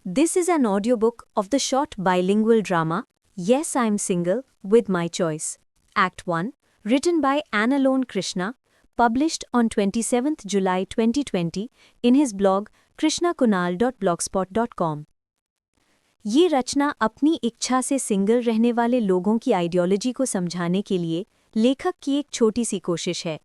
This is an audiobook of the short bilingual drama Yes, I'm Single with My Choice, Act 1, written by Annalone Krishna, published on 27th July 2020 in his blog krishnakunal.blogspot.com. ये रचना अपनी इच्छा से single रहने वाले लोगों की ideology को समझाने के लिए लेखक की एक छोटी सी कोशिश है.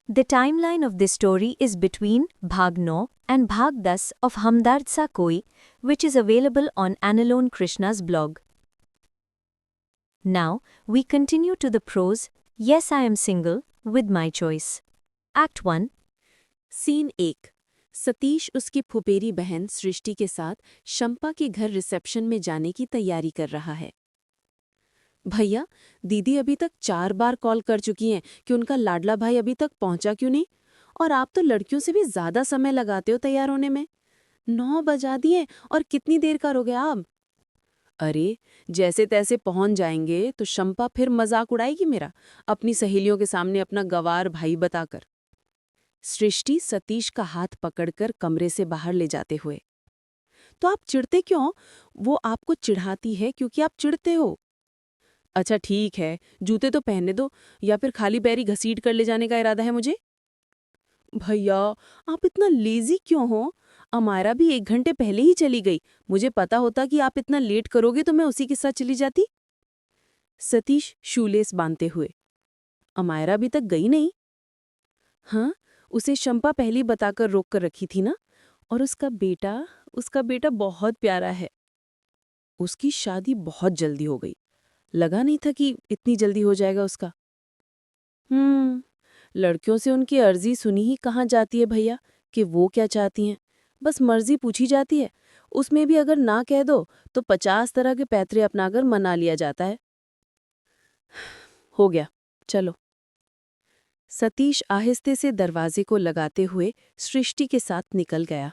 The timeline of this story is between Bhag 9 and Bhag 10 of Hamdard Sa Koi, which is available on Annalone Krishna's blog. Now, we continue to the prose, Yes, I am single, with my choice. Act 1. Scene 1. Satish उसकी फुफेरी बहन सृष्टि के साथ शंपा के घर reception में जाने की तैयारी कर रहा है. भैया, दीदी अभी तक 4 बार कॉल कर चुकी हैं कि उनका लाडला भाई अभी तक पहुंचा क्यों नहीं, और आप तो लड़कियों से भी ज्यादा समय लगाते हो तैयार होने में. 9 बजा दिए और कितनी देर का हो गया आप? अरे, जैसे तैसे पहुंच जाएंगे तो शंपा फिर मजाक उड़ाएगी मेरा, अपनी सहेलियों के सामने अपना गवार भाई बताकर. सृष्टि सतीश का हाथ पकड़कर कमरे से बाहर ले जाते हुए. तो आप चिढ़ते क्यों? वो आपको चिढ़ाती है क्योंकि आप चिढ़ते हो. अच्छा ठीक है, जूते तो पहनने दो, या फिर खाली पैरी घसीट कर ले जाने का इरादा है मुझे? भैया, आप इतना लेजी क्यों हो? अमायरा भी 1 घंटे पहले ही चली गई. मुझे पता होता कि आप इतना लेट करोगे तो मैं उसी के साथ चली जाती. सतीश शूलेस बांधते हुए. अमायरा अभी तक गई नहीं? हाँ, उसे शंपा पहले बताकर रोक कर रखी थी ना. और उसका बेटा बहुत प्यारा है. उसकी शादी बहुत जल्दी हो गई. लगा नहीं था कि इतनी जल्दी हो जाएगा उसका. लड़कियों से उनकी अर्जी सुनी ही कहाँ जाती है भैया, कि वो क्या चाहती हैं. बस मर्जी पूछी जाती है. उसमें भी अगर ना कह दो तो 50 तरह के पैतरे अपनाकर मना लिया जाता है. हो गया, चलो. सतीश आहिस्ते से दरवाजे को लगाते हुए सृष्टि के साथ निकल गया.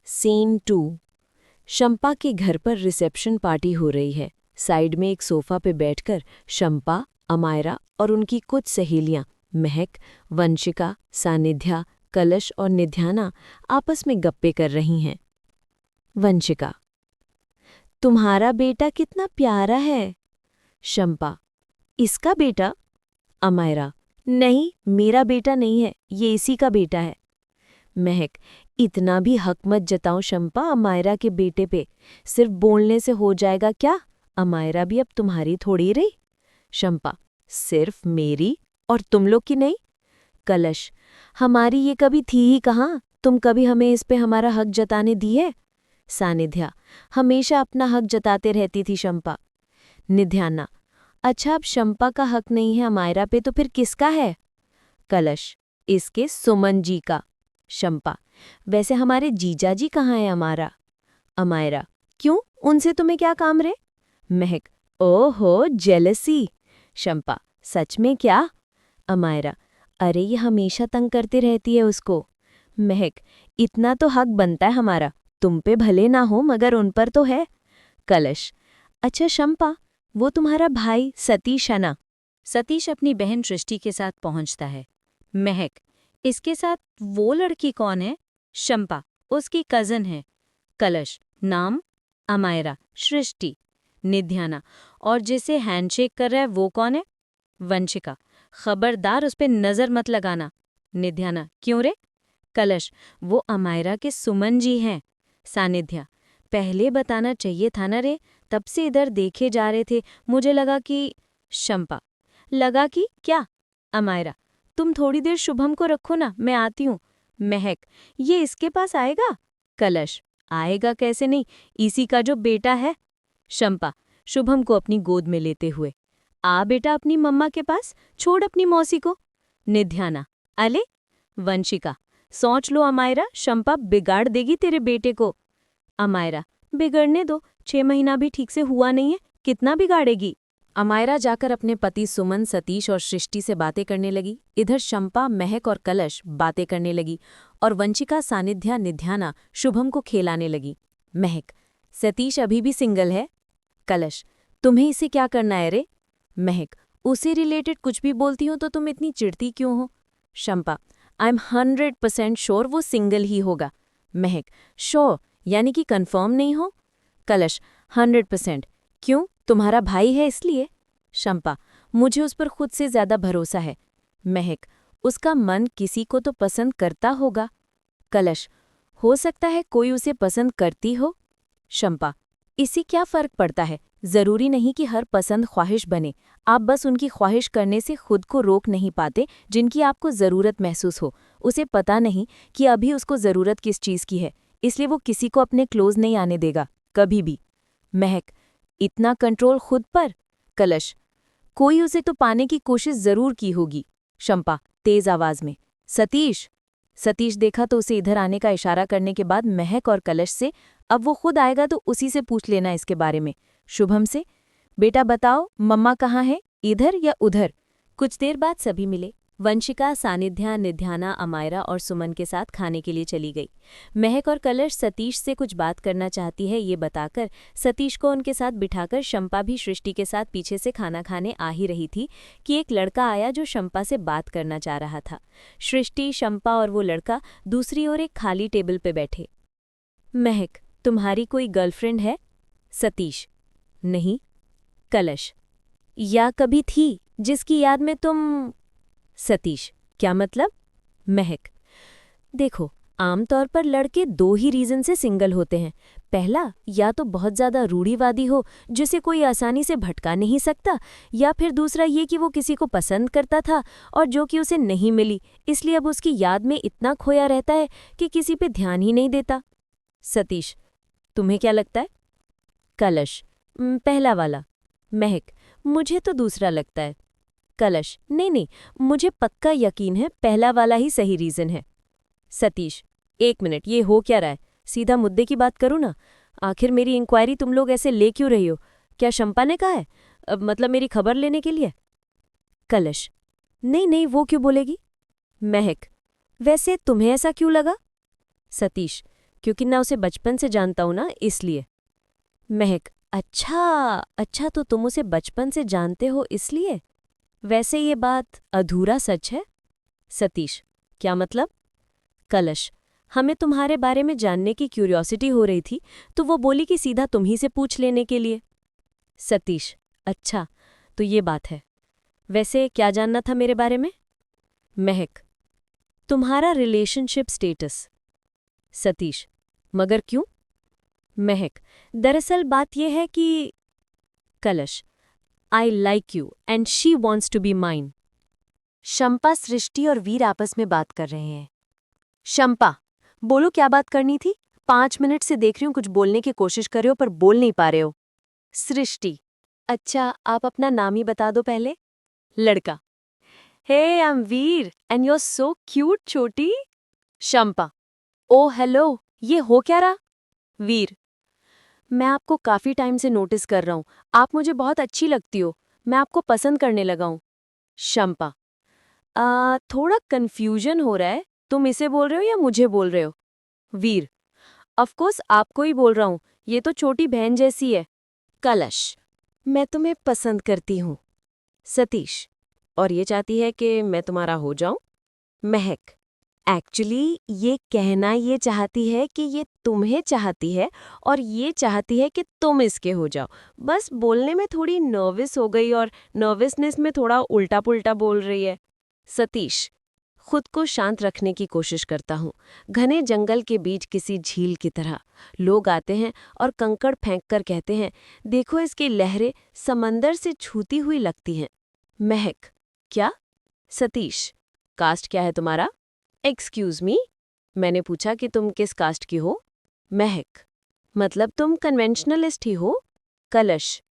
सीन 2. शंपा के घर पर रिसेप्शन पार्टी हो रही है. साइड में एक सोफा पे बैठकर शंपा, अमायरा और उनकी कुछ सहेलियां महक, वंशिका, सानिध्या, कलश और निध्याना आपस में गप्पे कर रही हैं. वंशिका: तुम्हारा बेटा कितना प्यारा है. शंपा: इसका बेटा? अमायरा: नहीं, मेरा बेटा नहीं है, ये इसी का बेटा है. महक: इतना भी हक मत जताओ शंपा अमायरा के बेटे पे. सिर्फ बोलने से हो जाएगा क्या? अमायरा भी अब तुम्हारी थोड़ी रही. शंपा: सिर्फ मेरी और तुम लोग की नहीं? कलश: हमारी ये कभी थी ही कहाँ? तुम कभी हमें इस पे हमारा हक जताने दी है? सानिध्या: हमेशा अपना हक जताते रहती थी शंपा. निध्याना: अच्छा, अब शंपा का हक नहीं है अमायरा पे तो फिर किसका है? कलश: इसके सुमन जी का. शंपा: वैसे हमारे जीजाजी कहाँ है हमारा? अमायरा: क्यों, उनसे तुम्हें क्या काम रे? महक: ओहो, जेलसी. शंपा: सच में क्या? अमायरा: अरे ये हमेशा तंग करती रहती है उसको. महक: इतना तो हक बनता है हमारा, तुम पे भले ना हो मगर उन पर तो है. कलश: अच्छा शंपा, वो तुम्हारा भाई सतीश है ना? सतीश अपनी बहन सृष्टि के साथ पहुंचता है. महक: इसके साथ वो लड़की कौन है? शंपा: उसकी कजन है. कलश: नाम? अमायरा: सृष्टि. निध्याना: और जिसे हैंडशेक कर रहा है वो कौन है? वंशिका: खबरदार उस पे नजर मत लगाना. निध्याना: क्यों रे? कलश: वो अमायरा के सुमन जी हैं. सानिध्या: पहले बताना चाहिए था ना रे, तब से इधर देखे जा रहे थे, मुझे लगा कि. शंपा: लगा कि क्या? अमायरा: तुम थोड़ी देर शुभम को रखो ना, मैं आती हूँ. महक: ये इसके पास आएगा? कलश: आएगा कैसे नहीं, इसी का जो बेटा है. शंपा शुभम को अपनी गोद में लेते हुए: आ बेटा अपनी मम्मा के पास, छोड़ अपनी मौसी को. निध्याना: अले. वंशिका: सोच लो अमायरा, शंपा बिगाड़ देगी तेरे बेटे को. अमायरा: बिगड़ने दो, 6 महीना भी ठीक से हुआ नहीं है, कितना बिगाड़ेगी. अमायरा जाकर अपने पति सुमन, सतीश और सृष्टि से बातें करने लगी. इधर शंपा, महक और कलश बातें करने लगी और वंशिका, सानिध्या, निध्याना शुभम को खेलाने लगी. महक: सतीश अभी भी सिंगल है? कलश: तुम्हें इसे क्या करना है रे? महक: उसे रिलेटेड कुछ भी बोलती हो तो तुम इतनी चिढ़ती क्यों हो? शंपा: आई एम 100% श्योर वो सिंगल ही होगा. महक: श्योर? यानी कि कंफर्म नहीं हो? कलश 100%। क्यों, तुम्हारा भाई है इसलिए? शंपा, मुझे उस पर खुद से ज्यादा भरोसा है। महक, उसका मन किसी को तो पसंद करता होगा। कलश, हो सकता है कोई उसे पसंद करती हो। शंपा, इससे क्या फर्क पड़ता है? जरूरी नहीं कि हर पसंद ख्वाहिश बने। आप बस उनकी ख्वाहिश करने से खुद को रोक नहीं पाते जिनकी आपको जरूरत महसूस हो। उसे पता नहीं कि अभी उसको जरूरत किस चीज की है, इसलिए वो किसी को अपने क्लोज नहीं आने देगा, कभी भी। महक, इतना कंट्रोल खुद पर? कलश, कोई उसे तो पाने की कोशिश जरूर की होगी। शंपा तेज आवाज में, सतीश। सतीश देखा तो उसे इधर आने का इशारा करने के बाद महक और कलश से, अब वो खुद आएगा तो उसी से पूछ लेना इसके बारे में। शुभम से, बेटा बताओ मम्मा कहाँ है, इधर या उधर? कुछ देर बाद सभी मिले। वंशिका सानिध्या, निध्याना, अमायरा और सुमन के साथ खाने के लिए चली गई। महक और कलश सतीश से कुछ बात करना चाहती है ये बताकर सतीश को उनके साथ बिठाकर शंपा भी सृष्टि के साथ पीछे से खाना खाने आ ही रही थी कि एक लड़का आया जो शंपा से बात करना चाह रहा था। सृष्टि, शंपा और वो लड़का दूसरी ओर एक खाली टेबल पे बैठे। महक, तुम्हारी कोई गर्लफ्रेंड है? सतीश, नहीं। कलश, या कभी थी जिसकी याद में तुम? सतीश, क्या मतलब? महक, देखो, आमतौर पर लड़के दो ही रीजन से सिंगल होते हैं। पहला, या तो बहुत ज्यादा रूढ़िवादी हो जिसे कोई आसानी से भटका नहीं सकता, या फिर दूसरा ये कि वो किसी को पसंद करता था और जो कि उसे नहीं मिली, इसलिए अब उसकी याद में इतना खोया रहता है कि किसी पे ध्यान ही नहीं देता। सतीश, तुम्हें क्या लगता है? कलश, पहला वाला। महक, मुझे तो दूसरा लगता है। कलश, नहीं, मुझे पक्का यकीन है पहला वाला ही सही रीजन है। सतीश, एक मिनट, ये हो क्या रहा है? सीधा मुद्दे की बात करूँ ना? आखिर मेरी इंक्वायरी तुम लोग ऐसे ले क्यों रही हो? क्या शंपा ने कहा है? मतलब मेरी खबर लेने के लिए? कलश, नहीं, वो क्यों बोलेगी? महक, वैसे तुम्हें ऐसा क्यों लगा? सतीश, क्योंकि ना उसे बचपन से जानता हूं ना, इसलिए। महक, अच्छा, तो तुम उसे बचपन से जानते हो इसलिए? वैसे ये बात अधूरा सच है। सतीश, क्या मतलब? कलश, हमें तुम्हारे बारे में जानने की क्यूरियोसिटी हो रही थी तो वो बोली कि सीधा तुम ही से पूछ लेने के लिए। सतीश, अच्छा, तो ये बात है। वैसे क्या जानना था मेरे बारे में? महक, तुम्हारा रिलेशनशिप स्टेटस। सतीश, मगर क्यों? महक, दरअसल बात यह है कि। Kalash, I like you and she wants to be mine. Shampa, Srishti और वीर आपस में बात कर रहे हैं। शंपा, बोलो क्या बात करनी थी? 5 मिनट से देख रही हूँ कुछ बोलने की कोशिश कर रहे हो पर बोल नहीं पा रहे हो। सृष्टि, अच्छा आप अपना नाम ही बता दो पहले। लड़का, hey I am Veer and you are so cute छोटी। शंपा, ओ हेलो, ये हो क्या रहा? वीर, मैं आपको काफी टाइम से नोटिस कर रहा हूँ, आप मुझे बहुत अच्छी लगती हो, मैं आपको पसंद करने लगा हूँ। शंपा, थोड़ा कंफ्यूजन हो रहा है, तुम इसे बोल रहे हो या मुझे बोल रहे हो? वीर, ऑफकोर्स आपको ही बोल रहा हूँ, ये तो छोटी बहन जैसी है। कलश, मैं तुम्हें पसंद करती हूँ। सतीश, और ये चाहती है कि मैं तुम्हारा हो जाऊं? महक, एक्चुअली ये कहना ये चाहती है कि ये तुम्हें चाहती है और ये चाहती है कि तुम इसके हो जाओ। बस बोलने में थोड़ी नर्वस हो गई और नर्वसनेस में थोड़ा उल्टा पुल्टा बोल रही है। सतीश, खुद को शांत रखने की कोशिश करता हूँ। घने जंगल के बीच किसी झील की तरह लोग आते हैं और कंकड़ फेंक कर कहते हैं, देखो इसकी लहरें समंदर से छूती हुई लगती हैं। महक, क्या? सतीश, कास्ट क्या है तुम्हारा? एक्सक्यूज मी, मैंने पूछा कि तुम किस कास्ट की हो? महक, मतलब तुम कन्वेंशनलिस्ट ही हो? कलश,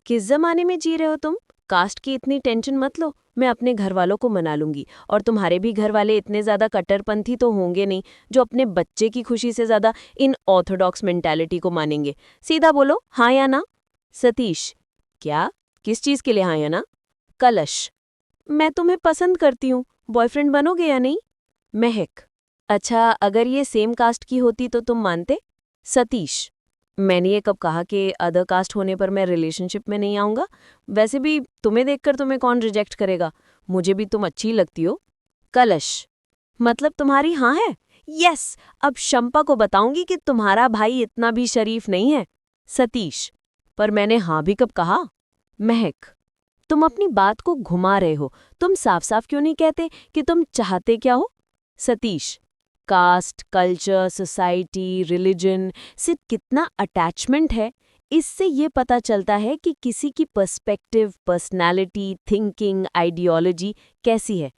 किस जमाने में जी रहे हो तुम? कास्ट की इतनी टेंशन मत लो, मैं अपने घर वालों को मना लूंगी और तुम्हारे भी घर वाले इतने ज्यादा कट्टरपंथी तो होंगे नहीं जो अपने बच्चे की खुशी से ज्यादा इन ऑर्थोडॉक्स मेंटालिटी को मानेंगे। सीधा बोलो, हाँ या ना? सतीश, क्या? किस चीज के लिए हाँ या ना? कलश, मैं तुम्हें पसंद करती हूँ, बॉयफ्रेंड बनोगे या नहीं? महक, अच्छा अगर ये सेम कास्ट की होती तो तुम मानते? सतीश, मैंने ये कब कहा कि अदर कास्ट होने पर मैं रिलेशनशिप में नहीं आऊंगा? वैसे भी तुम्हें देखकर तुम्हें कौन रिजेक्ट करेगा, मुझे भी तुम अच्छी लगती हो। कलश, मतलब तुम्हारी हाँ है? यस, अब शंपा को बताऊंगी कि तुम्हारा भाई इतना भी शरीफ नहीं है। सतीश, पर मैंने हाँ भी कब कहा? महक, तुम अपनी बात को घुमा रहे हो। तुम साफ साफ क्यों नहीं कहते कि तुम चाहते क्या हो? Satish, caste, culture, society, religion से कितना अटैचमेंट है, इससे ये पता चलता है कि किसी की पर्सपेक्टिव, पर्सनालिटी, थिंकिंग, आइडियोलॉजी कैसी है।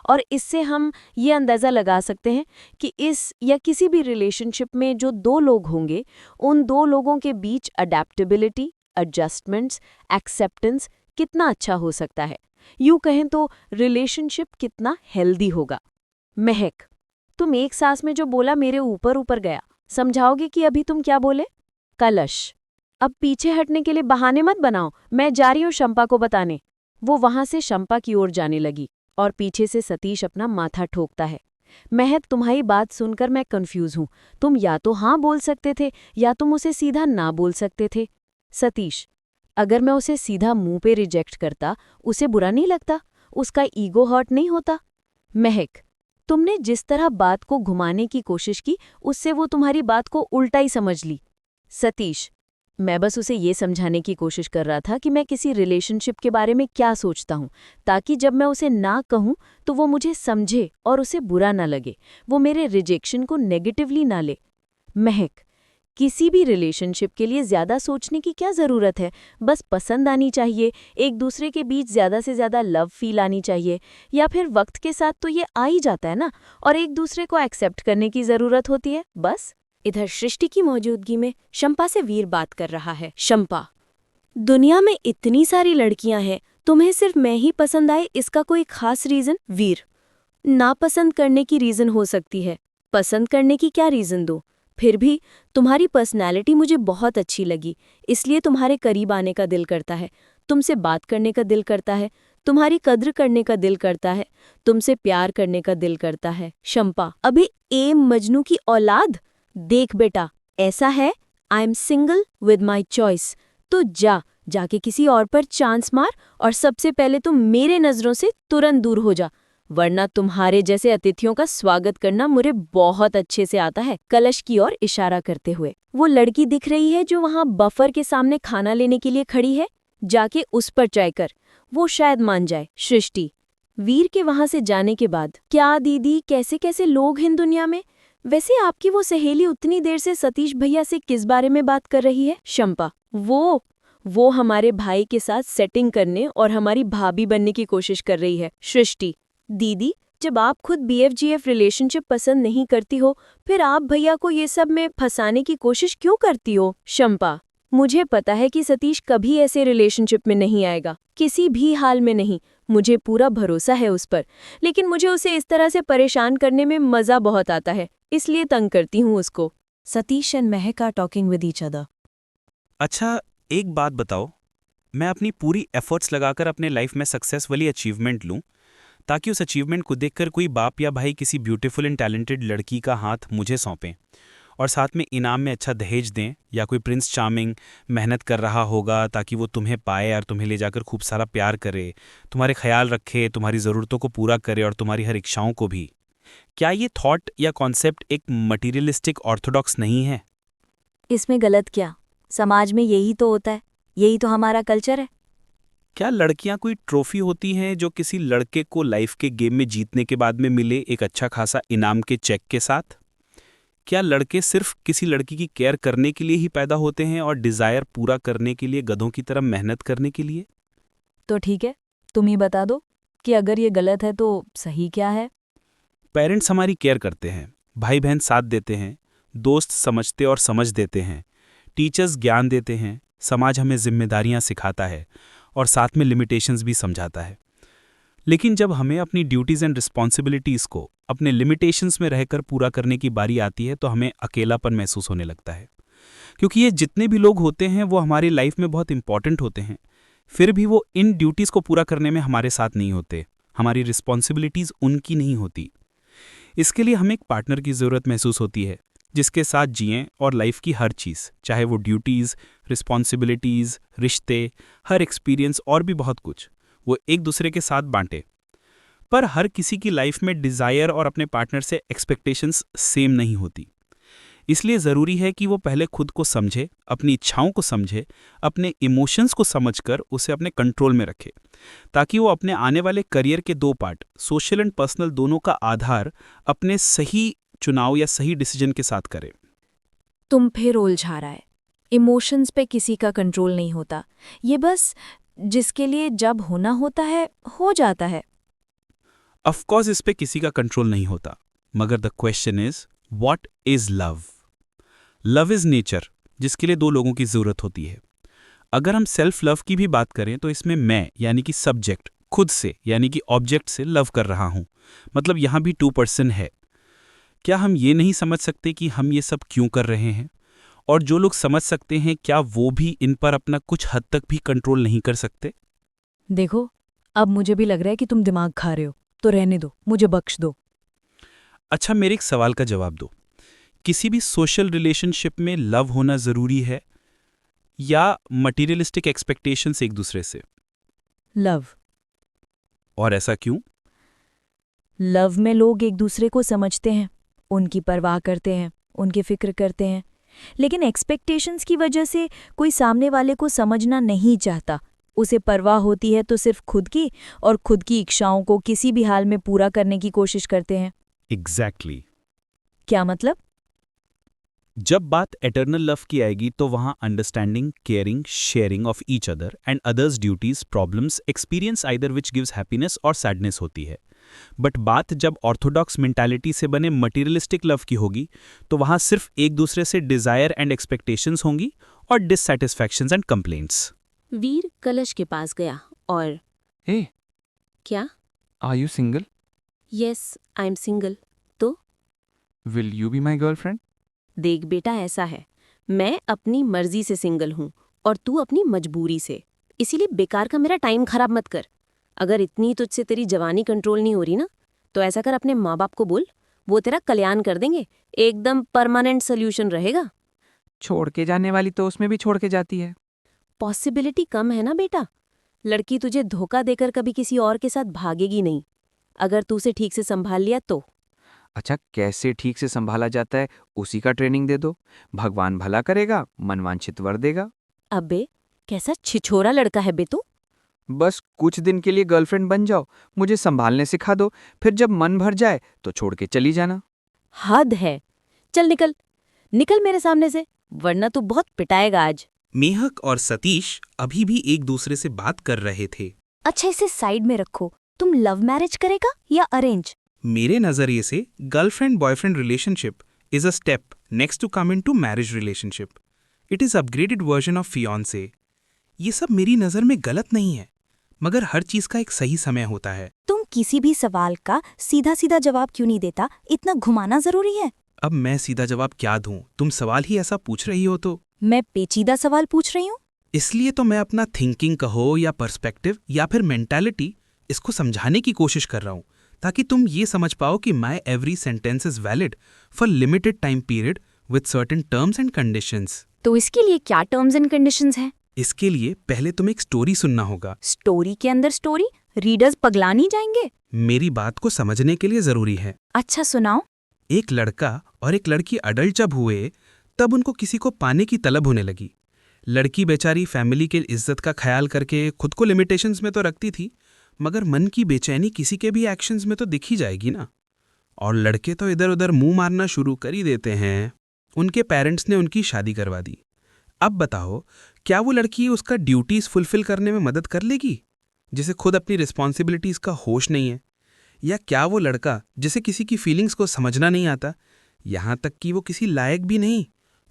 और इससे हम ये अंदाज़ा लगा सकते हैं कि इस या किसी भी रिलेशनशिप में जो दो लोग होंगे, उन दो लोगों के बीच अडेप्टेबिलिटी, एडजस्टमेंट्स, एक्सेप्टेंस कितना अच्छा हो सकता है। यूँ कहें तो रिलेशनशिप कितना हेल्दी होगा। महक, तुम एक सांस में जो बोला मेरे ऊपर ऊपर गया। समझाओगे कि अभी तुम क्या बोले? कलश, अब पीछे हटने के लिए बहाने मत बनाओ, मैं जा रही हूँ शंपा को बताने। वो वहां से शंपा की ओर जाने लगी और पीछे से सतीश अपना माथा ठोकता है। महक, तुम्हारी बात सुनकर मैं कंफ्यूज हूँ। तुम या तो हाँ बोल सकते थे या तुम उसे सीधा ना बोल सकते थे। सतीश, अगर मैं उसे सीधा मुंह पे रिजेक्ट करता, उसे बुरा नहीं लगता? उसका ईगो हर्ट नहीं होता? महक, तुमने जिस तरह बात को घुमाने की कोशिश की, उससे वो तुम्हारी बात को उल्टा ही समझ ली। सतीश, मैं बस उसे ये समझाने की कोशिश कर रहा था कि मैं किसी रिलेशनशिप के बारे में क्या सोचता हूँ, ताकि जब मैं उसे ना कहूँ तो वो मुझे समझे और उसे बुरा ना लगे, वो मेरे रिजेक्शन को नेगेटिवली ना ले। महक, किसी भी रिलेशनशिप के लिए ज़्यादा सोचने की क्या ज़रूरत है? बस पसंद आनी चाहिए, एक दूसरे के बीच ज़्यादा से ज़्यादा लव फील आनी चाहिए, या फिर वक्त के साथ तो ये आ ही जाता है ना, और एक दूसरे को एक्सेप्ट करने की ज़रूरत होती है, बस। इधर सृष्टि की मौजूदगी में शंपा से वीर बात कर रहा है। शंपा, दुनिया में इतनी सारी लड़कियां हैं, तुम्हें सिर्फ मैं ही पसंद आए इसका कोई खास रीज़न? वीर, नापसंद करने की रीज़न हो सकती है, पसंद करने की क्या रीज़न दो? फिर भी तुम्हारी पर्सनैलिटी मुझे बहुत अच्छी लगी, इसलिए तुम्हारे करीब आने का दिल करता है, तुमसे बात करने का दिल करता है, तुम्हारी कद्र करने का दिल करता है, तुमसे प्यार करने का दिल करता है। शंपा, अभी एम मजनू की औलाद? देख बेटा, ऐसा है, I am single with my choice, तो जाके किसी और पर चांस मार और सबसे पहले तुम मेरे नज़रों से तुरंत दूर हो जा, वरना तुम्हारे जैसे अतिथियों का स्वागत करना मुझे बहुत अच्छे से आता है। कलश की ओर इशारा करते हुए, वो लड़की दिख रही है जो वहां बफर के सामने खाना लेने के लिए खड़ी है, जाके उस पर ट्राई कर, वो शायद मान जाए। सृष्टि, वीर के वहां से जाने के बाद, क्या दीदी, कैसे कैसे लोग हैं दुनिया में? वैसे आपकी वो सहेली उतनी देर से सतीश भैया से किस बारे में बात कर रही है? शंपा, वो हमारे भाई के साथ सेटिंग करने और हमारी भाभी बनने की कोशिश कर रही है। सृष्टि, दीदी, जब आप खुद बीएफजीएफ रिलेशनशिप पसंद नहीं करती हो, फिर आप भैया को ये सब में फंसाने की कोशिश क्यों करती हो? शंपा, मुझे पता है कि सतीश कभी ऐसे रिलेशनशिप में नहीं आएगा, किसी भी हाल में नहीं, मुझे पूरा भरोसा है उस पर, लेकिन मुझे उसे इस तरह से परेशान करने में मज़ा बहुत आता है, इसलिए तंग करती हूँ उसको। Satish and Mahak are talking with each other. अच्छा, एक बात बताओ, मैं अपनी पूरी एफर्ट्स लगाकर अपने लाइफ में सक्सेस वाली अचीवमेंट लूं, ताकि उस अचीवमेंट को देखकर कोई बाप या भाई किसी ब्यूटीफुल एंड टैलेंटेड लड़की का हाथ मुझे सौंपें और साथ में इनाम में अच्छा दहेज दें, या कोई प्रिंस चार्मिंग मेहनत कर रहा होगा ताकि वो तुम्हें पाए और तुम्हें ले जाकर खूब सारा प्यार करे, तुम्हारे ख्याल रखे, तुम्हारी ज़रूरतों को पूरा करे और तुम्हारी हर इच्छाओं को भी। क्या ये थॉट या कॉन्सेप्ट एक मटीरियलिस्टिक ऑर्थोडॉक्स नहीं है? इसमें गलत क्या? समाज में यही तो होता है, यही तो हमारा कल्चर है। क्या लड़कियां कोई ट्रॉफी होती हैं जो किसी लड़के को लाइफ के गेम में जीतने के बाद में मिले एक अच्छा खासा इनाम के चेक के साथ? क्या लड़के सिर्फ किसी लड़की की केयर करने के लिए ही पैदा होते हैं और डिज़ायर पूरा करने के लिए गधों की तरह मेहनत करने के लिए? तो ठीक है, तुम ही बता दो कि अगर ये गलत है तो सही क्या है? पेरेंट्स हमारी केयर करते हैं, भाई बहन साथ देते हैं, दोस्त समझते और समझ देते हैं, टीचर्स ज्ञान देते हैं, समाज हमें जिम्मेदारियां सिखाता है और साथ में लिमिटेशंस भी समझाता है। लेकिन जब हमें अपनी ड्यूटीज़ एंड रिस्पॉन्सिबिलिटीज़ को अपने लिमिटेशंस में रहकर पूरा करने की बारी आती है तो हमें अकेलापन महसूस होने लगता है, क्योंकि ये जितने भी लोग होते हैं वो हमारी लाइफ में बहुत इंपॉर्टेंट होते हैं, फिर भी वो इन ड्यूटीज़ को पूरा करने में हमारे साथ नहीं होते, हमारी रिस्पॉन्सिबिलिटीज़ उनकी नहीं होती। इसके लिए हमें एक पार्टनर की ज़रूरत महसूस होती है जिसके साथ जिएं और लाइफ की हर चीज़, चाहे वो ड्यूटीज़, रिस्पॉन्सिबिलिटीज़, रिश्ते, हर एक्सपीरियंस और भी बहुत कुछ, वो एक दूसरे के साथ बांटे। पर हर किसी की लाइफ में डिज़ायर और अपने पार्टनर से एक्सपेक्टेशंस सेम नहीं होती। इसलिए ज़रूरी है कि वो पहले खुद को समझे, अपनी इच्छाओं को समझे, अपने इमोशंस को समझकर उसे अपने कंट्रोल में रखे, ताकि वो अपने आने वाले करियर के दो पार्ट, सोशल एंड पर्सनल, दोनों का आधार अपने सही चुनाव या सही डिसीजन के साथ करे। तुम फिर उलझा रहा है। इमोशंस पे किसी का कंट्रोल नहीं होता, ये बस जिसके लिए जब होना होता है हो जाता है। ऑफ कोर्स इस पे किसी का कंट्रोल नहीं होता, मगर the question is what is love? Love is nature, जिसके लिए दो लोगों की जरूरत होती है। अगर हम सेल्फ लव की भी बात करें तो इसमें मैं यानी कि सब्जेक्ट खुद से यानी कि ऑब्जेक्ट से लव कर रहा हूं, मतलब यहां भी 2% है। क्या हम ये नहीं समझ सकते कि हम ये सब क्यों कर रहे हैं? और जो लोग समझ सकते हैं, क्या वो भी इन पर अपना कुछ हद तक भी कंट्रोल नहीं कर सकते? देखो, अब मुझे भी लग रहा है कि तुम दिमाग खा रहे हो, तो रहने दो, मुझे बख्श दो। अच्छा, मेरे एक सवाल का जवाब दो। किसी भी सोशल रिलेशनशिप में लव होना जरूरी है या मटीरियलिस्टिक एक्सपेक्टेशंस एक दूसरे से? लव। और ऐसा क्यों? लव में लोग एक दूसरे को समझते हैं, उनकी परवाह करते हैं, उनकी फिक्र करते हैं। लेकिन एक्सपेक्टेशंस की वजह से कोई सामने वाले को समझना नहीं चाहता। उसे परवाह होती है तो सिर्फ खुद की, और खुद की इच्छाओं को किसी भी हाल में पूरा करने की कोशिश करते हैं। एग्जैक्टली। क्या मतलब? जब बात एटर्नल लव की आएगी तो वहां understanding, caring, sharing of each other and others duties, problems, experience either which gives happiness और सैडनेस होती है। बट बात जब ऑर्थोडॉक्स मेंटालिटी से बने मटीरियलिस्टिक लव की होगी तो वहां सिर्फ एक दूसरे से डिजायर एंड एक्सपेक्टेशंस होंगी और डिससैटिस्फैक्शंस एंड कंप्लेंट्स। वीर कलश के पास गया और Hey, क्या? are you single? Yes, I am single. तो Will you be my girlfriend? देख बेटा, ऐसा है, मैं अपनी मर्जी से सिंगल हूँ और तू अपनी मजबूरी से। इसीलिए बेकार का मेरा टाइम खराब मत कर। अगर इतनी तुझसे तेरी जवानी कंट्रोल नहीं हो रही ना, तो ऐसा कर, अपने माँ बाप को बोल, वो तेरा कल्याण कर देंगे। एकदम परमानेंट सोल्यूशन रहेगा। छोड़ के जाने वाली तो उसमें भी छोड़ के जाती है। पॉसिबिलिटी कम है ना बेटा। लड़की तुझे धोखा देकर कभी किसी और के साथ भागेगी नहीं, अगर तू उसे ठीक से संभाल लिया तो। अच्छा, कैसे ठीक से संभाला जाता है उसी का ट्रेनिंग दे दो। भगवान भला करेगा, मनवांछित वर देगा। अबे कैसा छिछोरा लड़का है बे तू। बस कुछ दिन के लिए गर्लफ्रेंड बन जाओ, मुझे संभालने सिखा दो, फिर जब मन भर जाए तो छोड़ के चली जाना। हद है। चल निकल, निकल मेरे सामने से, वरना तू बहुत पिटाएगा आज। मेहक और सतीश अभी भी एक दूसरे से बात कर रहे थे। अच्छा, इसे साइड में रखो। तुम लव मैरिज करेगा या अरेंज? मेरे नजरिए से girlfriend boyfriend relationship is a step next to come into marriage relationship. It is upgraded version of fiance. ये सब मेरी नज़र में गलत नहीं है, मगर हर चीज का एक सही समय होता है। तुम किसी भी सवाल का सीधा सीधा जवाब क्यों नहीं देता? इतना घुमाना जरूरी है? अब मैं सीधा जवाब क्या दूं? तुम सवाल ही ऐसा पूछ रही हो तो। मैं पेचीदा सवाल पूछ रही हूँ। इसलिए तो मैं अपना थिंकिंग कहो या पर्सपेक्टिव या फिर मेंटालिटी, इसको समझाने की कोशिश कर रहा हूं, ताकि तुम ये समझ पाओ कि माई every sentence is valid for limited time period with certain terms and conditions. तो इसके लिए क्या टर्म्स एंड कंडीशंस हैं? इसके लिए पहले तुम्हें एक स्टोरी सुनना होगा। स्टोरी के अंदर स्टोरी? रीडर्स पगला नहीं जाएंगे? मेरी बात को समझने के लिए जरूरी है। अच्छा सुनाओ। एक लड़का और एक लड़की अडल्ट जब हुए तब उनको किसी को पाने की तलब होने लगी। लड़की बेचारी फैमिली के इज्जत का ख्याल करके खुद को लिमिटेशंस में तो रखती थी, मगर मन की बेचैनी किसी के भी एक्शंस में तो दिखी जाएगी ना। और लड़के तो इधर उधर मुंह मारना शुरू कर ही देते हैं। उनके पेरेंट्स ने उनकी शादी करवा दी। अब बताओ, क्या वो लड़की उसका ड्यूटीज फुलफिल करने में मदद कर लेगी, जिसे खुद अपनी रिस्पॉन्सिबिलिटीज का होश नहीं है? या क्या वो लड़का, जिसे किसी की फीलिंग्स को समझना नहीं आता, यहाँ तक कि वो किसी लायक भी नहीं,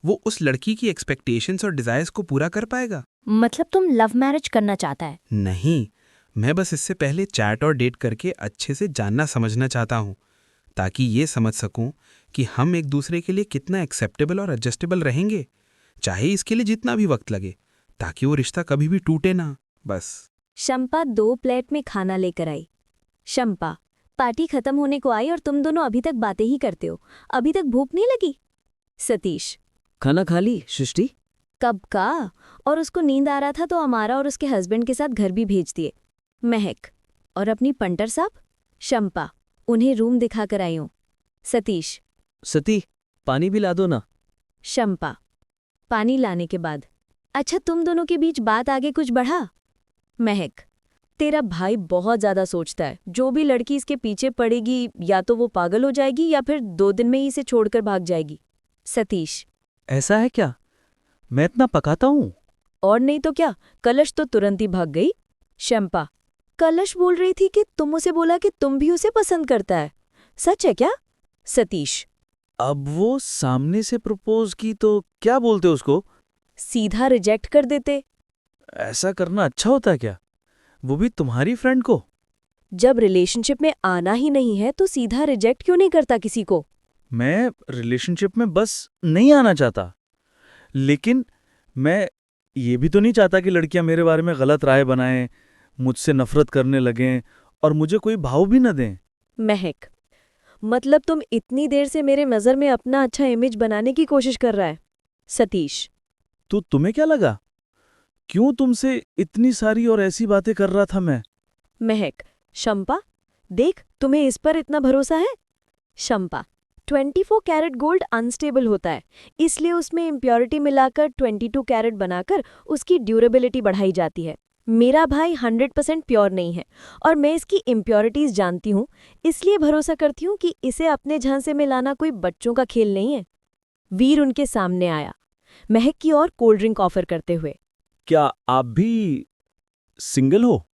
वो उस लड़की की एक्सपेक्टेशंस और डिजायर्स को पूरा कर पाएगा? मतलब तुम लव मैरिज करना चाहता है? नहीं, मैं बस इससे पहले चैट और डेट करके अच्छे से जानना समझना चाहता हूँ, ताकि ये समझ सकूं कि हम एक दूसरे के लिए कितना एक्सेप्टेबल और एडजस्टेबल रहेंगे, चाहे इसके लिए जितना भी वक्त लगे, ताकि वो रिश्ता कभी भी टूटे ना। बस। शंपा 2 प्लेट में खाना लेकर आई। शंपा, पार्टी खत्म होने को आई और तुम दोनों अभी तक बातें ही करते हो। अभी तक भूख नहीं लगी? सतीश, खाना खा ली सृष्टि? कब का? और उसको नींद आ रहा था तो हमारा और उसके हस्बैंड के साथ घर भी भेज दिए। महक, और अपनी पंटर साहब? शंपा, उन्हें रूम दिखाकर आई हूं। सतीश, सती, पानी भी ला दो ना। शंपा, पानी लाने के बाद, अच्छा तुम दोनों के बीच बात आगे कुछ बढ़ा? महक, तेरा भाई बहुत ज्यादा सोचता है, जो भी लड़की इसके पीछे पड़ेगी या तो वो पागल हो जाएगी या फिर 2 दिन में ही इसे छोड़कर भाग जाएगी। सतीश, ऐसा है क्या? मैं इतना पकाता हूँ? और नहीं तो क्या, कलश तो तुरंत ही भाग गई। शंपा, कलश बोल रही थी कि तुम उसे बोला कि तुम भी उसे पसंद करता है, सच है क्या? सतीश, अब वो सामने से प्रपोज की तो क्या बोलते उसको? सीधा रिजेक्ट कर देते। ऐसा करना अच्छा होता है क्या? वो भी तुम्हारी फ्रेंड को? जब रिलेशनशिप में आना ही नहीं है तो सीधा रिजेक्ट क्यों नहीं करता किसी को? मैं रिलेशनशिप में बस नहीं आना चाहता, लेकिन मैं ये भी तो नहीं चाहता कि लड़कियां मेरे बारे में गलत राय बनाएं, मुझसे नफरत करने लगें और मुझे कोई भाव भी न दें। महक, मतलब तुम इतनी देर से मेरे नज़र में अपना अच्छा इमेज बनाने की कोशिश कर रहा है। सतीश, तो तुम्हें क्या लगा? क्यों तुमसे इतनी सारी और ऐसी बातें कर रहा था मैं? महक, शंपा, देख तुम्हें इस पर इतना भरोसा है? शंपा, 24 कैरेट गोल्ड अनस्टेबल होता है, इसलिए उसमें इम्प्योरिटी मिलाकर 22 कैरेट बनाकर उसकी ड्यूरेबिलिटी बढ़ाई जाती है। मेरा भाई 100% प्योर नहीं है और मैं इसकी इम्प्योरिटीज जानती हूँ, इसलिए भरोसा करती हूँ कि इसे अपने झांसे में लाना कोई बच्चों का खेल नहीं है। वीर उनके सामने आया, महक की ओर कोल्ड ड्रिंक ऑफर करते हुए। क्या आप भी सिंगल हो?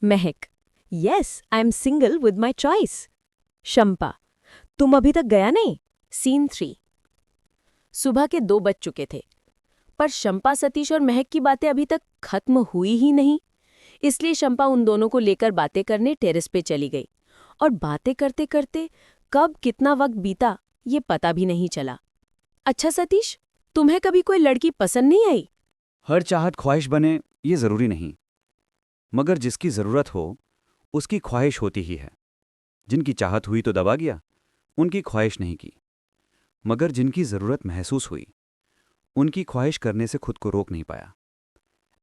महक, yes, I am single with my choice. Shampa, तुम अभी तक गया नहीं? सीन 3। सुबह के 2 बज चुके थे, पर शंपा, सतीश और महक की बातें अभी तक खत्म हुई ही नहीं। इसलिए शंपा उन दोनों को लेकर बातें करने टेरेस पे चली गई और बातें करते करते कब कितना वक्त बीता ये पता भी नहीं चला। अच्छा सतीश, तुम्हें कभी कोई लड़की पसंद नहीं आई? हर चाहत ख्वाहिश बने ये जरूरी नहीं, मगर जिसकी जरूरत हो उसकी ख्वाहिश होती ही है। जिनकी चाहत हुई तो दबा गया, उनकी ख्वाहिश नहीं की, मगर जिनकी जरूरत महसूस हुई उनकी ख्वाहिश करने से खुद को रोक नहीं पाया।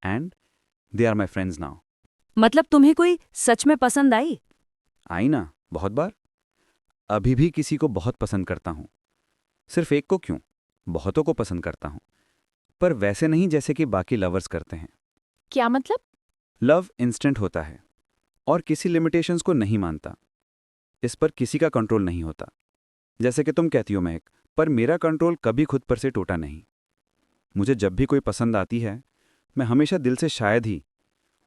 And they are my friends now. मतलब तुम्हें कोई सच में पसंद आई? आई ना, बहुत बार। अभी भी किसी को बहुत पसंद करता हूं। सिर्फ एक को क्यों, बहुतों को पसंद करता हूं, पर वैसे नहीं जैसे कि बाकी लवर्स करते हैं। क्या मतलब? लव इंस्टेंट होता है और किसी लिमिटेशंस को नहीं मानता। इस पर किसी का कंट्रोल नहीं होता। जैसे कि तुम कहती हो महक, पर मेरा कंट्रोल कभी खुद पर से टूटा नहीं। मुझे जब भी कोई पसंद आती है, मैं हमेशा दिल से शायद ही,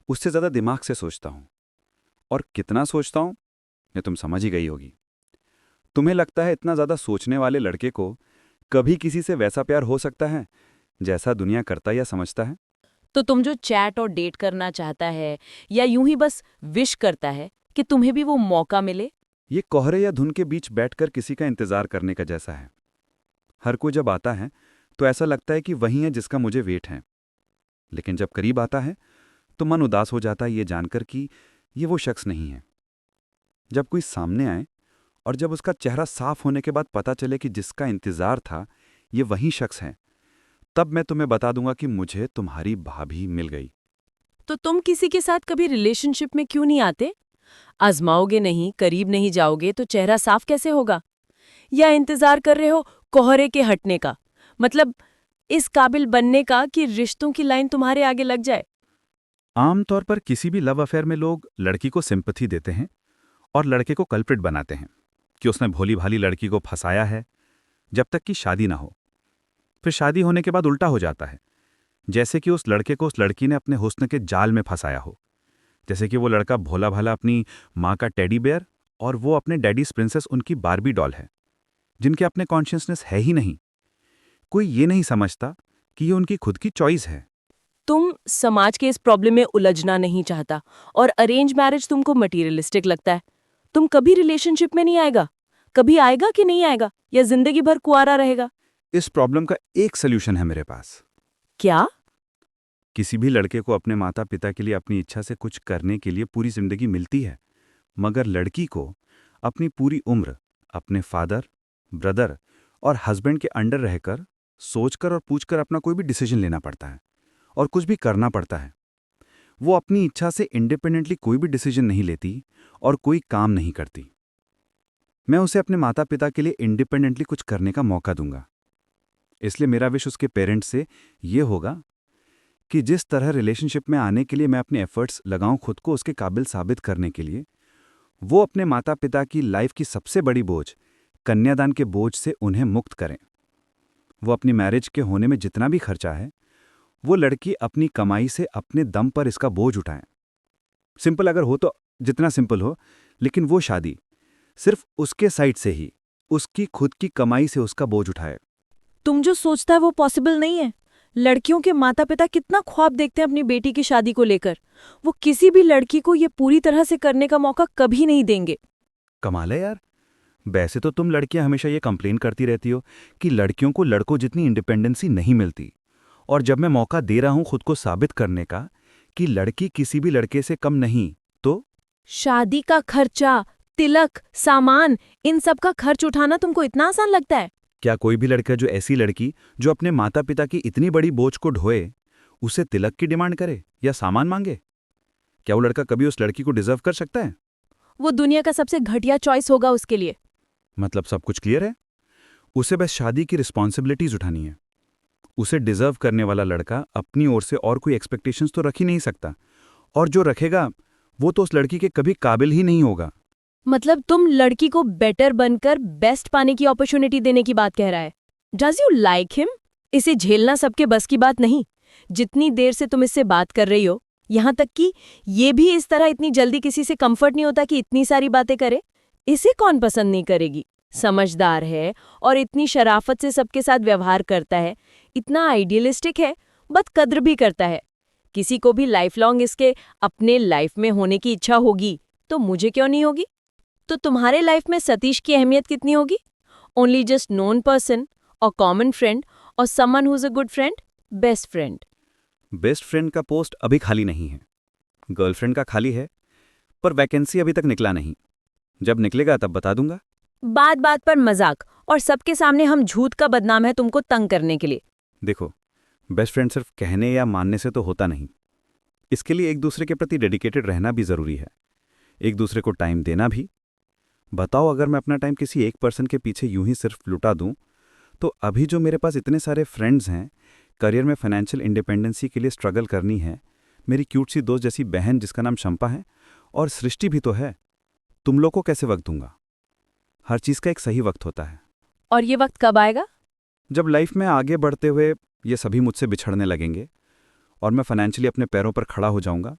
उससे ज़्यादा दिमाग से सोचता हूं। और कितना सोचता हूं ये तुम समझ ही गई होगी। तुम्हें लगता है इतना ज़्यादा सोचने वाले लड़के को कभी किसी से वैसा प्यार हो सकता है जैसा दुनिया करता या समझता है? तो तुम जो चैट और डेट करना चाहता है या यूं ही बस विश करता है कि तुम्हें भी वो मौका मिले? ये कोहरे या धुन के बीच बैठकर किसी का इंतजार करने का जैसा है। हर कोई जब आता है तो ऐसा लगता है कि वही है जिसका मुझे वेट है, लेकिन जब करीब आता है तो मन उदास हो जाता है ये जानकर कि ये वो शख्स नहीं है। जब कोई सामने आए और जब उसका चेहरा साफ होने के बाद पता चले कि जिसका इंतजार था ये वही शख्स है, तब मैं तुम्हें बता दूंगा कि मुझे तुम्हारी भाभी मिल गई। तो तुम किसी के साथ कभी रिलेशनशिप में क्यों नहीं आते? आजमाओगे नहीं, करीब नहीं जाओगे तो चेहरा साफ कैसे होगा? या इंतजार कर रहे हो कोहरे के हटने का, मतलब इस काबिल बनने का कि रिश्तों की लाइन तुम्हारे आगे लग जाए? आमतौर पर किसी भी लव अफेयर में लोग लड़की को सिंपैथी देते हैं और लड़के को कल्प्रिट बनाते हैं कि उसने भोली भाली लड़की को फंसाया है, जब तक कि शादी ना हो। फिर शादी होने के बाद उल्टा हो जाता है, जैसे कि उस लड़के को उस लड़की ने अपने हुस्न के जाल में फंसाया हो। जैसे कि वो लड़का भोला भाला अपनी माँ का टेडी बेयर और वो अपने डैडीज प्रिंसेस उनकी बारबी डॉल है, जिनके अपने कॉन्शियसनेस है ही नहीं। कोई ये नहीं समझता कि ये उनकी खुद की चॉइस है। तुम समाज के इस प्रॉब्लम में उलझना नहीं चाहता और अरेंज मैरिज तुमको मटीरियलिस्टिक लगता है। तुम कभी रिलेशनशिप में नहीं आएगा? कभी आएगा कि नहीं आएगा, या जिंदगी भर कुंवारा रहेगा? इस प्रॉब्लम का एक सल्यूशन है मेरे पास। क्या? किसी भी लड़के को अपने माता पिता के लिए अपनी इच्छा से कुछ करने के लिए पूरी जिंदगी मिलती है, मगर लड़की को अपनी पूरी उम्र अपने फादर, ब्रदर और हस्बैंड के अंडर रहकर सोचकर और पूछकर अपना कोई भी डिसीजन लेना पड़ता है और कुछ भी करना पड़ता है। वो अपनी इच्छा से इंडिपेंडेंटली कोई भी डिसीजन नहीं लेती और कोई काम नहीं करती। मैं उसे अपने माता पिता के लिए इंडिपेंडेंटली कुछ करने का मौका दूंगा। इसलिए मेरा विश उसके पेरेंट्स से ये होगा कि जिस तरह रिलेशनशिप में आने के लिए मैं अपने एफर्ट्स लगाऊं खुद को उसके काबिल साबित करने के लिए, वो अपने माता पिता की लाइफ की सबसे बड़ी बोझ, कन्यादान के बोझ से उन्हें मुक्त करें। वो अपनी मैरिज के होने में जितना भी खर्चा है, वो लड़की अपनी कमाई से अपने दम पर इसका बोझ उठाएं। सिंपल अगर हो तो जितना सिंपल हो, लेकिन वो शादी सिर्फ उसके साइड से ही, उसकी खुद की कमाई से उसका बोझ उठाए। तुम जो सोचता है वो पॉसिबल नहीं है। लड़कियों के माता पिता कितना ख्वाब देखते हैं अपनी बेटी की शादी को लेकर। वो किसी भी लड़की को ये पूरी तरह से करने का मौका कभी नहीं देंगे। कमाल है यार। वैसे तो तुम लड़कियां हमेशा ये कंप्लेन करती रहती हो कि लड़कियों को लड़कों जितनी इंडिपेंडेंसी नहीं मिलती, और जब मैं मौका दे रहा हूं खुद को साबित करने का कि लड़की किसी भी लड़के से कम नहीं, तो शादी का खर्चा, तिलक, सामान, इन सब का खर्च उठाना तुमको इतना आसान लगता है? क्या कोई भी लड़का जो ऐसी लड़की जो अपने माता पिता की इतनी बड़ी बोझ को ढोए उसे तिलक की डिमांड करे या सामान मांगे? क्या वो लड़का कभी उस लड़की को डिजर्व कर सकता है? वो दुनिया का सबसे घटिया चॉइस होगा उसके लिए। मतलब सब कुछ क्लियर है? उसे बस शादी की रिस्पॉन्सिबिलिटीज उठानी है। उसे डिजर्व करने वाला लड़का अपनी ओर से और कोई एक्सपेक्टेशंस तो रख ही नहीं सकता, और जो रखेगा वो तो उस लड़की के कभी काबिल ही नहीं होगा। मतलब तुम लड़की को बेटर बनकर बेस्ट पाने की अपॉर्चुनिटी देने की बात कह रहा है। Does you like him? इसे झेलना सबके बस की बात नहीं। जितनी देर से तुम इससे बात कर रही हो, यहाँ तक कि ये भी इस तरह इतनी जल्दी किसी से कंफर्ट नहीं होता कि इतनी सारी बातें करे। इसे कौन पसंद नहीं करेगी? समझदार है और इतनी शराफत से सबके साथ व्यवहार करता है, इतना आइडियलिस्टिक है, बदकद्र भी करता है। किसी को भी लाइफ लॉन्ग इसके अपने लाइफ में होने की इच्छा होगी, तो मुझे क्यों नहीं होगी? तो तुम्हारे लाइफ में सतीश की अहमियत कितनी होगी? ओनली जस्ट नोन पर्सन और कॉमन फ्रेंड और someone who is a good friend, best friend. Best friend का पोस्ट अभी खाली नहीं है, गर्लफ्रेंड का खाली है, पर वैकेंसी अभी तक निकला नहीं। जब निकलेगा तब बता दूंगा। बात बात पर मजाक, और सबके सामने हम झूठ का बदनाम है तुमको तंग करने के लिए। देखो, बेस्ट फ्रेंड सिर्फ कहने या मानने से तो होता नहीं। इसके लिए एक दूसरे के प्रति डेडिकेटेड रहना भी जरूरी है, एक दूसरे को टाइम देना भी। बताओ, अगर मैं अपना टाइम किसी एक पर्सन के पीछे यूं ही सिर्फ लुटा दूं, तो अभी जो मेरे पास इतने सारे फ्रेंड्स हैं, करियर में फाइनेंशियल इंडिपेंडेंसी के लिए स्ट्रगल करनी है, मेरी क्यूट सी दोस्त जैसी बहन जिसका नाम शंपा है, और सृष्टि भी तो है, तुम लोग को कैसे वक्त दूंगा? हर चीज़ का एक सही वक्त होता है। और ये वक्त कब आएगा? जब लाइफ में आगे बढ़ते हुए ये सभी मुझसे बिछड़ने लगेंगे और मैं फाइनेंशियली अपने पैरों पर खड़ा हो जाऊंगा।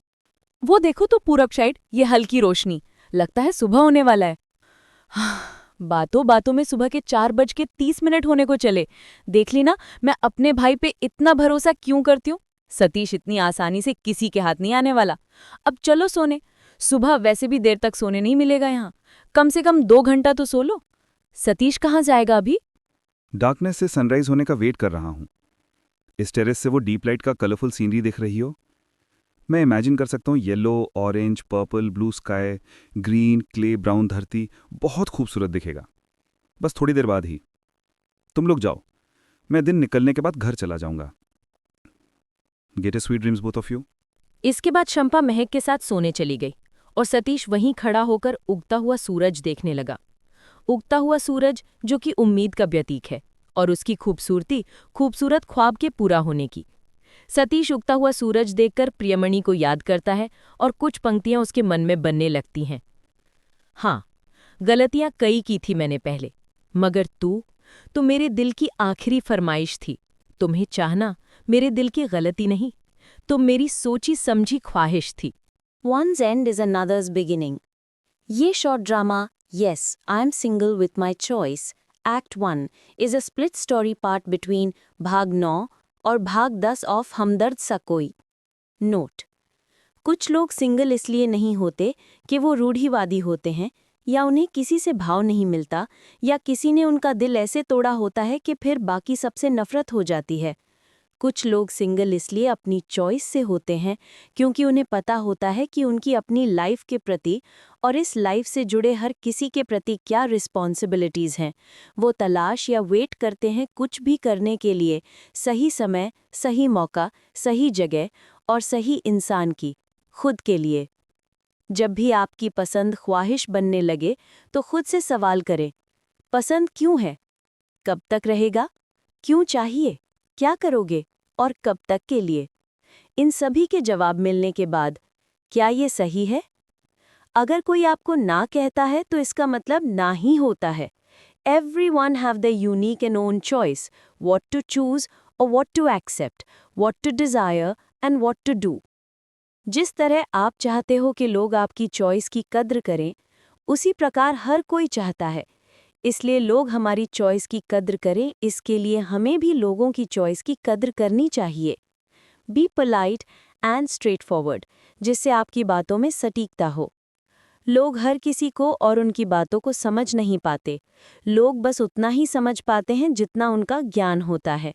वो देखो तो पूरब साइड, ये हल्की रोशनी, लगता है सुबह होने वाला है। बातों बातों में सुबह के 4:30 होने को चले। देख ली ना, मैं अपने भाई पे इतना भरोसा क्यों करती हूँ। सतीश इतनी आसानी से किसी के हाथ नहीं आने वाला। अब चलो सोने, सुबह वैसे भी देर तक सोने नहीं मिलेगा यहाँ। कम से कम 2 घंटा तो सो लो। सतीश कहाँ जाएगा अभी? डार्कनेस से सनराइज होने का वेट कर रहा हूँ। इस टेरेस से वो डीप लाइट का कलरफुल सीनरी दिख रही हो। मैं इमेजिन कर सकता हूँ yellow, orange, purple, blue sky, green, clay, brown धरती, बहुत खूबसूरत दिखेगा। बस थोड़ी देर बाद ही। तुम लोग जाओ, मैं दिन निकलने के बाद घर चला जाऊंगा। Gate A sweet dreams both of you. इसके बाद शंपा महक के साथ सोने चली गई और सतीश वहीं खड़ा होकर उगता हुआ सूरज देखने लगा। उगता हुआ सूरज जो कि उम्मीद का प्रतीक है, और उसकी खूबसूरती खूबसूरत ख्वाब के पूरा होने की। सतीश उगता हुआ सूरज देखकर प्रियमणि को याद करता है और कुछ पंक्तियां उसके मन में बनने लगती हैं। हाँ, गलतियां कई की थी मैंने पहले, मगर तू मेरे दिल की आखिरी फरमाइश थी। तुम्हें चाहना मेरे दिल की गलती नहीं, तुम मेरी सोची समझी ख्वाहिश थी। One's end is another's beginning. ये short drama Yes, I am single with my choice, Act 1 is a split story part between भाग 9 और भाग 10 ऑफ हमदर्द सा कोई। नोट: कुछ लोग सिंगल इसलिए नहीं होते कि वो रूढ़िवादी होते हैं या उन्हें किसी से भाव नहीं मिलता या किसी ने उनका दिल ऐसे तोड़ा होता है कि फिर बाकी सबसे नफरत हो जाती है। कुछ लोग सिंगल इसलिए अपनी चॉइस से होते हैं क्योंकि उन्हें पता होता है कि उनकी अपनी लाइफ के प्रति और इस लाइफ से जुड़े हर किसी के प्रति क्या रिस्पॉन्सिबिलिटीज़ हैं। वो तलाश या वेट करते हैं कुछ भी करने के लिए, सही समय, सही मौका, सही जगह और सही इंसान की, खुद के लिए। जब भी आपकी पसंद ख्वाहिश बनने लगे तो खुद से सवाल करें, पसंद क्यों है? कब तक रहेगा? क्यों चाहिए? क्या करोगे? और कब तक के लिए? इन सभी के जवाब मिलने के बाद, क्या ये सही है? अगर कोई आपको ना कहता है तो इसका मतलब ना ही होता है। Everyone have their unique and own choice, what to choose or what to accept, what to desire and what to do. जिस तरह आप चाहते हो कि लोग आपकी चॉइस की कद्र करें, उसी प्रकार हर कोई चाहता है। इसलिए लोग हमारी चॉइस की कद्र करें, इसके लिए हमें भी लोगों की चॉइस की कद्र करनी चाहिए। Be polite and straight forward, जिससे आपकी बातों में सटीकता हो। लोग हर किसी को और उनकी बातों को समझ नहीं पाते। लोग बस उतना ही समझ पाते हैं जितना उनका ज्ञान होता है।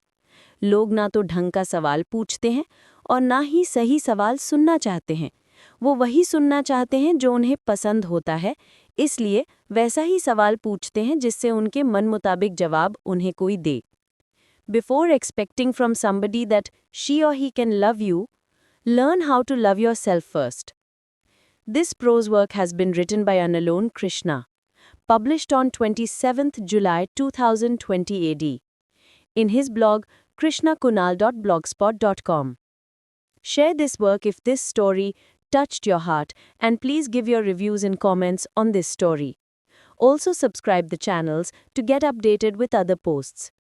लोग ना तो ढंग का सवाल पूछते हैं और ना ही सही सवाल सुनना चाहते हैं। वो वही सुनना चाहते हैं जो उन्हें पसंद होता है, इसलिए वैसा ही सवाल पूछते हैं जिससे उनके मन मुताबिक जवाब उन्हें कोई दे। Before expecting from somebody that she or he can love you, learn how to love yourself first. This prose work has been written by Analone Krishna, published on 27th July 2020 AD, in his blog krishnakunal.blogspot.com. Share this work if this story touched your heart, and please give your reviews and comments on this story. Also subscribe the channels to get updated with other posts.